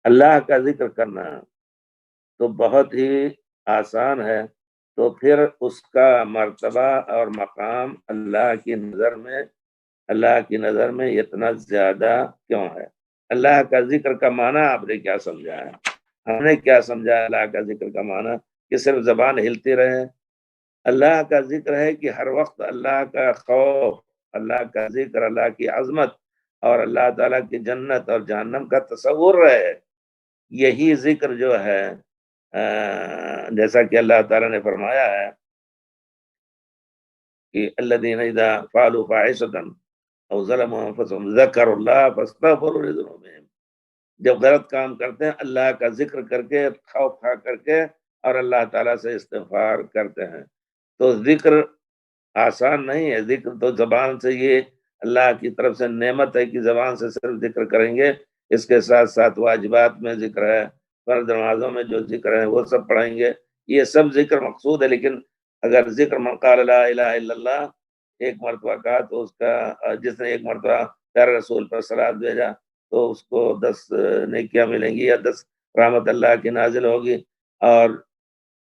اللہ کا ذکر کرنا تو بہت ہی آسان ہے، تو پھر اس کا مرتبہ اور مقام اللہ کی نظر میں اتنا زیادہ کیوں ہے؟ اللہ کا ذکر کا معنی آپ نے کیا سمجھا ہے؟ ہم نے کیا سمجھا اللہ کا ذکر کا معنی؟ کہ صرف زبان ہلتی رہے؟ اللہ کا ذکر ہے کہ ہر وقت اللہ کا خوف، اللہ کا ذکر، اللہ کی عظمت اور اللہ تعالیٰ کی جنت اور جہنم کا تصور رہے۔ یہی ذکر جو ہے جیسا کہ اللہ تعالیٰ نے فرمایا ہے کہ الذین اذا فعلوا فاحشۃ او ظلموا انفسهم ذکروا اللہ فاستغفروا لذنوبہم، جب غلط کام کرتے ہیں اللہ کا ذکر کر کے، خوف کھا کر کے، اور اللہ تعالیٰ سے استغفار کرتے ہیں۔ تو ذکر آسان نہیں ہے، ذکر تو زبان سے، یہ اللہ کی طرف سے نعمت ہے کہ زبان سے صرف ذکر کریں گے، اس کے ساتھ ساتھ واجبات میں ذکر ہے، فرض نمازوں میں جو ذکر ہے وہ سب پڑھیں گے، یہ سب ذکر مقصود ہے۔ لیکن اگر ذکر من قال لا الہ الا اللہ ایک مرتبہ کہا تو اس کا، جس نے ایک مرتبہ پیارے رسول پر صلوات بھیجا تو اس کو 10 نیکیاں ملیں گی، یا 10 رحمت اللہ کی نازل ہوگی، اور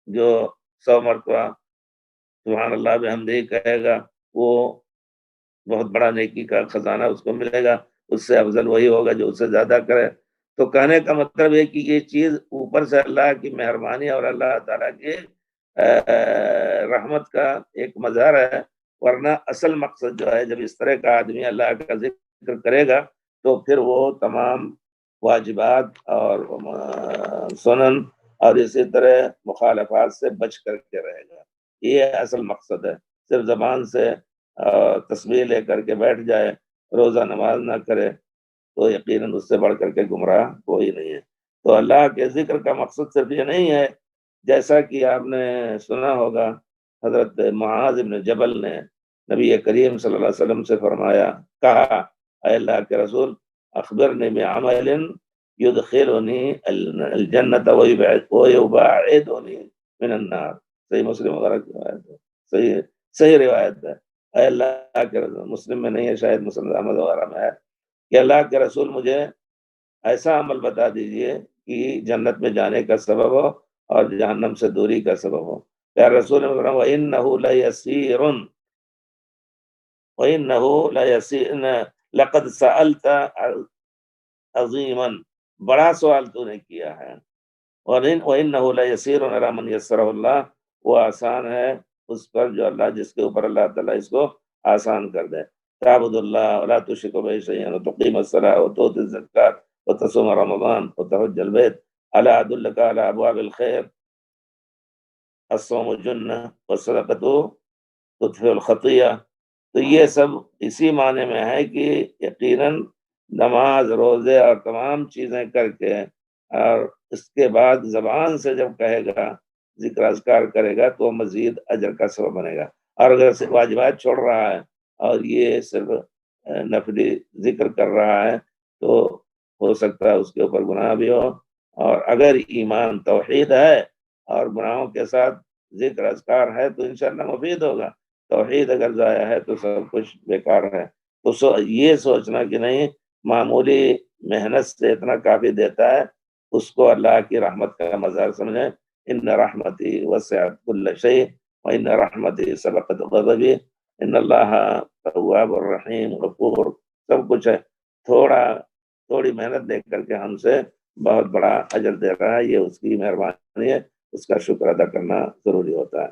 جو 100 مرتبہ سبحان اللہ بحمدہ کہے گا وہ بہت بڑا نیکی کا خزانہ اس کو ملے گا، اس سے افضل وہی ہوگا جو اس سے زیادہ کرے۔ تو کہنے کا مطلب ہے کہ یہ چیز اوپر سے اللہ کی مہربانی اور اللہ تعالیٰ کی رحمت کا ایک مظہر ہے، ورنہ اصل مقصد جو ہے جب اس طرح کا آدمی اللہ کا ذکر کرے گا تو پھر وہ تمام واجبات اور سنن اور اسی طرح مخالفات سے بچ کر کے رہے گا۔ یہ اصل مقصد ہے۔ صرف زبان سے تسبیح لے کر کے بیٹھ جائے، روزہ نماز نہ کرے، تو یقیناً اس سے بڑھ کر کے گمراہ کوئی نہیں ہے۔ تو اللہ کے ذکر کا مقصد صرف یہ نہیں ہے، جیسا کہ آپ نے سنا ہوگا حضرت معاذ بن جبل نے نبی کریم صلی اللہ علیہ وسلم سے فرمایا، کہا اے اللہ کے رسول اخبرنی بعمل یدخلنی الجنت ویباعدنی من النار۔ صحیح مسلم وغیرہ کی روایت ہے، صحیح روایت ہے۔ اے اللہ کے رسول، مسلم میں نہیں ہے، شاید مسلم احمد وغیرہ میں ہے، کہ اللہ کے رسول مجھے ایسا عمل بتا دیجئے کہ جنت میں جانے کا سبب ہو اور جہنم سے دوری کا سبب ہو۔ یا رسول نے فرمایا وَإِنَّهُ لَيَسِيرٌ وَإِنَّهُ لَيَسِيرٌ لَقَدْ سَأَلْتَ عظیما، بڑا سوال تو نے کیا ہے، وَإِنَّهُ لَيَسِيرٌ عَلَىٰ مَنْ يَسَّرَهُ اللَّهُ، وہ آسان ہے اس پر جو اللہ، جس کے اوپر اللہ تعالیٰ اس کو آسان کر دے۔ تعبد اللہ ولا تشرک بہ شیئا وتقیم الصلاۃ وتؤتی الزکاۃ وتصوم رمضان وتحج البیت الا ادلک علی ابواب الخیر الصوم جنہ والصدقۃ تطفئ الخطیہ۔ تو یہ سب اسی معنی میں ہے کہ یقیناً نماز، روزے اور تمام چیزیں کر کے، اور اس کے بعد زبان سے جب کہے گا، ذکر اذکار کرے گا تو مزید اجر کا سبب بنے گا۔ اور اگر صرف واجبات چھوڑ رہا ہے اور یہ صرف نفلی ذکر کر رہا ہے تو ہو سکتا ہے اس کے اوپر گناہ بھی ہو، اور اگر ایمان توحید ہے اور گناہوں کے ساتھ ذکر اذکار ہے تو انشاءاللہ مفید ہوگا۔ توحید اگر ضائع ہے تو سب کچھ بیکار ہے۔ تو یہ سوچنا کہ نہیں معمولی محنت سے اتنا کافی دیتا ہے، اس کو اللہ کی رحمت کا مظہر سمجھیں۔ ان رحمتی وسعت کل شیء وان رحمتی سبقت غضبی ان اللہ تواب الرحیم غفور، سب کچھ ہے۔ تھوڑی محنت دیکھ کر کے ہم سے بہت بڑا اجر دے رہا ہے، یہ اس کی مہربانی ہے، اس کا شکر ادا کرنا ضروری ہوتا ہے۔